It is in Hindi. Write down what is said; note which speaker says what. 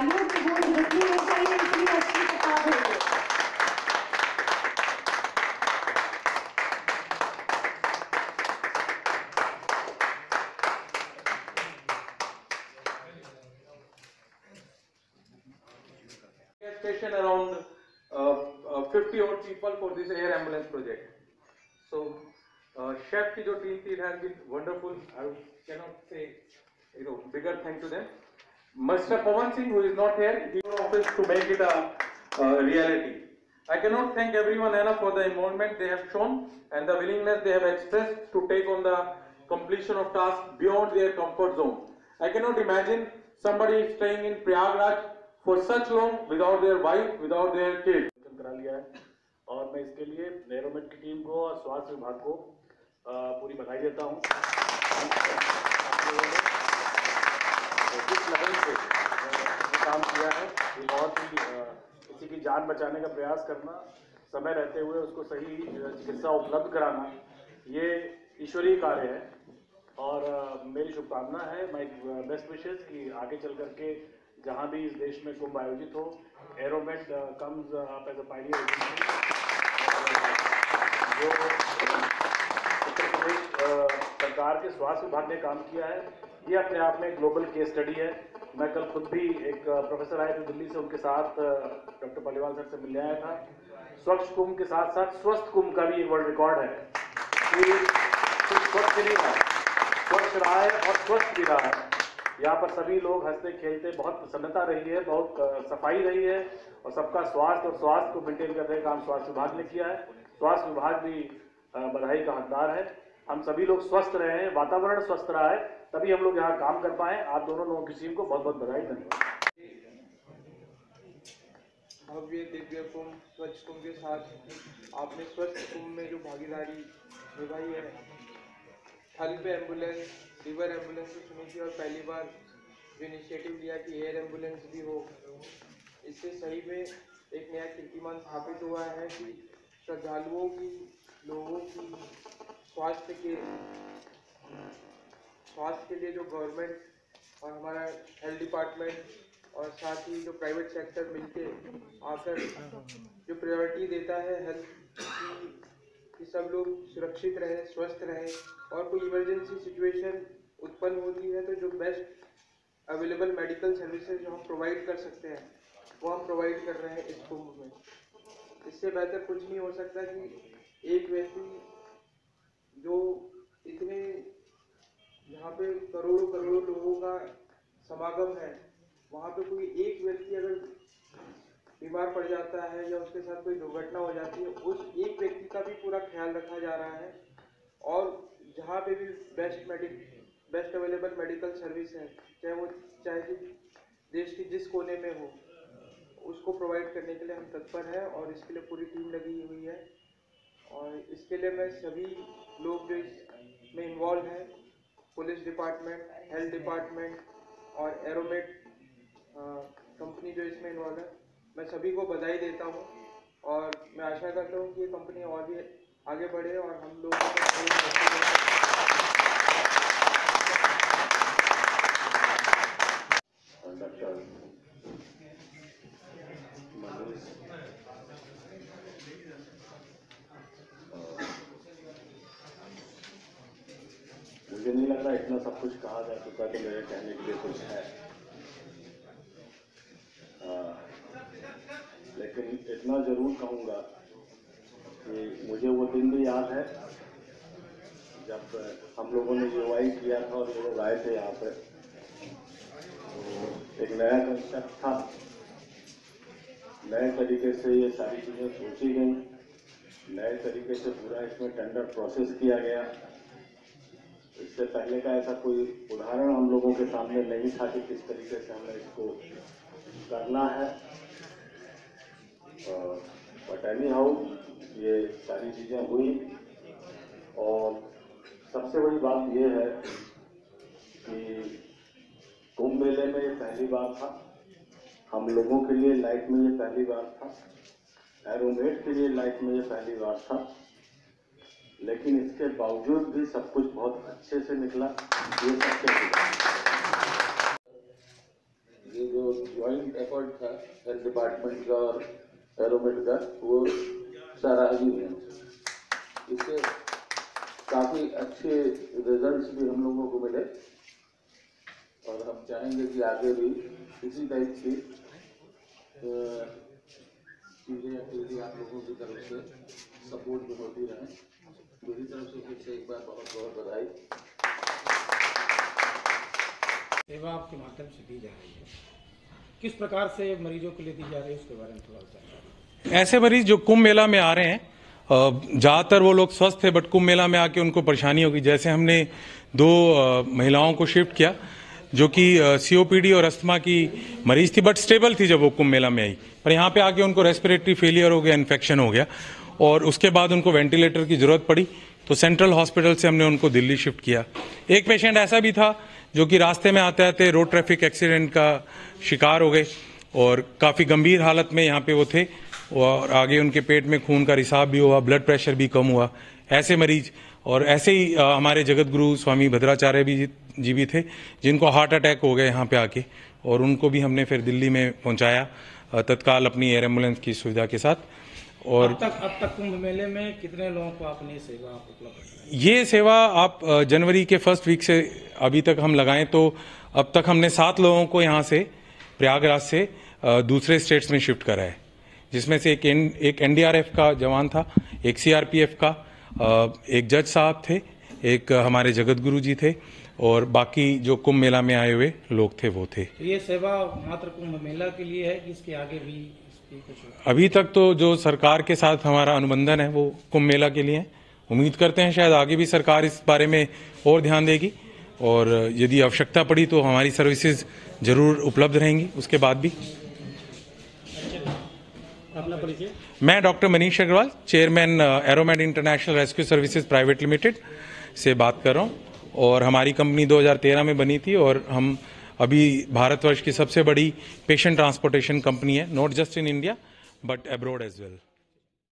Speaker 1: तालियों की गूंज जितनी हो चाहिए इतनी अच्छी किताब है ये।
Speaker 2: Station around 50 odd people for this air ambulance project. So, chef की जो team थी, it has been wonderful. I cannot say, bigger thank to them. Mr. Pawan Singh, who is not here, he office to make it a reality. I cannot thank everyone enough for the involvement they have shown and the willingness they have expressed to take on the completion of tasks beyond their comfort zone. I cannot imagine somebody staying in Prayagraj for such long without their wife, without their kid.
Speaker 3: करा लिया है और मैं इसके लिए नेरोमेट की टीम को और स्वास्थ्य विभाग को पूरी बधाई देता हूँ। आप लोगों ने जिस लगन से काम किया है, ये बहुत ही किसी की जान बचाने का प्रयास करना, समय रहते हुए उसको सही चिकित्सा उपलब्ध कराना, ये ईश्वरीय कार्य है और मेरी शुभकामना है, माई बेस्ट विशेस कि आगे चल करके जहाँ भी इस देश में कुंभ आयोजित हो, Aeromed comes up as a pioneer agency. जो उत्तर प्रदेश सरकार के स्वास्थ्य विभाग ने काम किया है, ये अपने आप में ग्लोबल केस स्टडी है। मैं कल खुद भी एक प्रोफेसर आए थे दिल्ली से, उनके साथ डॉक्टर पालीवाल सर से मिलने आया था। स्वच्छ कुंभ के साथ साथ स्वस्थ कुंभ का भी एक वर्ल्ड रिकॉर्ड है कि सिर्फ स्वच्छ नहीं है, स्वच्छ रहा है और स्वस्थ भी रहा है। यहाँ पर सभी लोग हंसते खेलते, बहुत प्रसन्नता रही है, बहुत सफाई रही है और सबका स्वास्थ्य और स्वास्थ्य को मेंटेन करने का काम स्वास्थ्य विभाग ने किया है। स्वास्थ्य विभाग भी बधाई का हकदार है। हम सभी लोग स्वस्थ रहे हैं, वातावरण स्वस्थ रहा है, तभी हम लोग यहाँ काम कर पाए। आप दोनों लोगों की टीम को बहुत बहुत बधाई, धन्यवाद।
Speaker 4: भव्य दिव्य कुंभ स्वच्छ कुंभ के साथ आपने स्वच्छ कुंभ में जो भागीदारी निभाई है, थल पे एम्बुलेंस, रिवर एम्बुलेंस की सुनी थी और पहली बार जो इनिशिएटिव लिया कि एयर एम्बुलेंस भी हो, इससे सही में एक नया कीर्तिमान स्थापित हुआ है कि श्रद्धालुओं की, लोगों की स्वास्थ्य के लिए जो गवर्नमेंट और हमारा हेल्थ डिपार्टमेंट और साथ ही जो प्राइवेट सेक्टर मिलके आकर जो प्रायोरिटी देता है हेल्थ की, सब लोग सुरक्षित रहें, स्वस्थ रहें और कोई इमरजेंसी सिचुएशन उत्पन्न होती है तो जो बेस्ट अवेलेबल मेडिकल सर्विसेज जो हम प्रोवाइड कर सकते हैं वो हम प्रोवाइड कर रहे हैं इस कुंभ में। इससे बेहतर कुछ नहीं हो सकता कि एक व्यक्ति जो इतने यहाँ पे करोड़ों करोड़ों लोगों का समागम है, वहाँ पे कोई एक व्यक्ति अगर बीमार पड़ जाता है या उसके साथ कोई दुर्घटना हो जाती है, उस एक व्यक्ति का भी पूरा ख्याल रखा जा रहा है और जहाँ पे भी बेस्ट अवेलेबल मेडिकल सर्विस है, चाहे कि देश के जिस कोने में हो, उसको प्रोवाइड करने के लिए हम तत्पर हैं और इसके लिए पूरी टीम लगी हुई है। और इसके लिए मैं सभी लोग जो इसमें इन्वॉल्व हैं, पुलिस डिपार्टमेंट, हेल्थ डिपार्टमेंट और एरोमेट कंपनी जो इसमें इन्वॉल्व है, मैं सभी को बधाई देता हूँ और मैं आशा करता हूँ कि ये कंपनी और भी आगे बढ़े और हम लोग
Speaker 3: मुझे नहीं लग रहा इतना सब कुछ कहा जा चुका तो मेरे कहने के लिए कुछ है, लेकिन इतना जरूर कहूँगा कि मुझे वो दिन भी याद है जब हम लोगों ने यूआई किया था और ये लोग आए थे यहाँ पर, तो एक नया कंसेप्ट था, नए तरीके से ये सारी चीज़ें सोची गई, नए तरीके से पूरा इसमें टेंडर प्रोसेस किया गया। इससे पहले का ऐसा कोई उदाहरण हम लोगों के सामने नहीं था कि किस तरीके से हमें इसको करना है। बट एनी हाउ ये सारी चीज़ें हुई और सबसे बड़ी बात ये है कि कुंभ मेले में ये पहली बार था, हम लोगों के लिए लाइफ में ये पहली बार था, एरोमेट के लिए लाइफ में ये पहली बार था, लेकिन इसके बावजूद भी सब कुछ बहुत अच्छे से निकला। ये सबसे ये जो
Speaker 5: ज्वाइंट एफर्ट था हेल्थ डिपार्टमेंट का और एरोमेड का, वो सराहनीय है। इससे काफ़ी अच्छे रिजल्ट्स भी हम लोगों को मिले और हम चाहेंगे कि आगे भी इसी टाइप की चीज़ें एक्टिविटी आप लोगों की तरफ से सपोर्ट भी होती रहें। मेरी तरफ से फिर से एक बार बहुत बहुत बधाई।
Speaker 6: सेवा आपके माध्यम से दी जा रही है, किस प्रकार से मरीजों के लिए दी जा रही है उसके बारे में थोड़ा बताइए।
Speaker 2: ऐसे मरीज जो कुंभ मेला में आ रहे हैं, ज़्यादातर वो लोग स्वस्थ थे, बट कुंभ मेला में आके उनको परेशानी होगी। जैसे हमने 2 महिलाओं को शिफ्ट किया जो कि COPD और अस्थमा की मरीज थी, बट स्टेबल थी जब वो कुंभ मेला में आई, पर यहाँ पे आके उनको रेस्पिरेटरी फेलियर हो गया, इन्फेक्शन हो गया और उसके बाद उनको वेंटिलेटर की जरूरत पड़ी, तो सेंट्रल हॉस्पिटल से हमने उनको दिल्ली शिफ्ट किया। एक पेशेंट ऐसा भी था जो कि रास्ते में आते आते रोड ट्रैफिक एक्सीडेंट का शिकार हो गए और काफ़ी गंभीर हालत में यहाँ पे वो थे और आगे उनके पेट में खून का रिसाव भी हुआ, ब्लड प्रेशर भी कम हुआ। ऐसे मरीज और ऐसे ही हमारे जगत गुरु स्वामी भद्राचार्य जी भी थे जिनको हार्ट अटैक हो गए यहाँ पे आके, और उनको भी हमने फिर दिल्ली में पहुँचाया तत्काल अपनी एयर एम्बुलेंस की सुविधा के साथ। और
Speaker 6: अब तक कुंभ मेले में कितने लोगों को आपने सेवा उपलब्ध कराई?
Speaker 2: ये सेवा आप जनवरी के फर्स्ट वीक से अभी तक हम लगाएं तो अब तक हमने 7 लोगों को यहाँ से प्रयागराज से दूसरे स्टेट्स में शिफ्ट करा है, जिसमें से एक NDRF का जवान था, एक CRPF का, एक जज साहब थे, एक हमारे जगत गुरु जी थे और बाकी जो कुंभ मेला में आए हुए लोग थे वो थे।
Speaker 6: तो ये सेवा मात्र कुंभ मेला के लिए है कि इसके आगे भी इसकी कुछ?
Speaker 2: अभी तक तो जो सरकार के साथ हमारा अनुबंधन है वो कुंभ मेला के लिए है। उम्मीद करते हैं शायद आगे भी सरकार इस बारे में और ध्यान देगी और यदि आवश्यकता पड़ी तो हमारी सर्विसेज जरूर उपलब्ध रहेंगी उसके बाद भी।
Speaker 6: अपना परिचय?
Speaker 2: मैं doctor Manish Agarwal, chairman Aeromed International Rescue Services Private Limited से बात कर रहा हूँ और हमारी कंपनी 2013 में बनी थी और हम अभी भारतवर्ष की सबसे बड़ी पेशेंट ट्रांसपोर्टेशन कंपनी है, not just in India but abroad as well.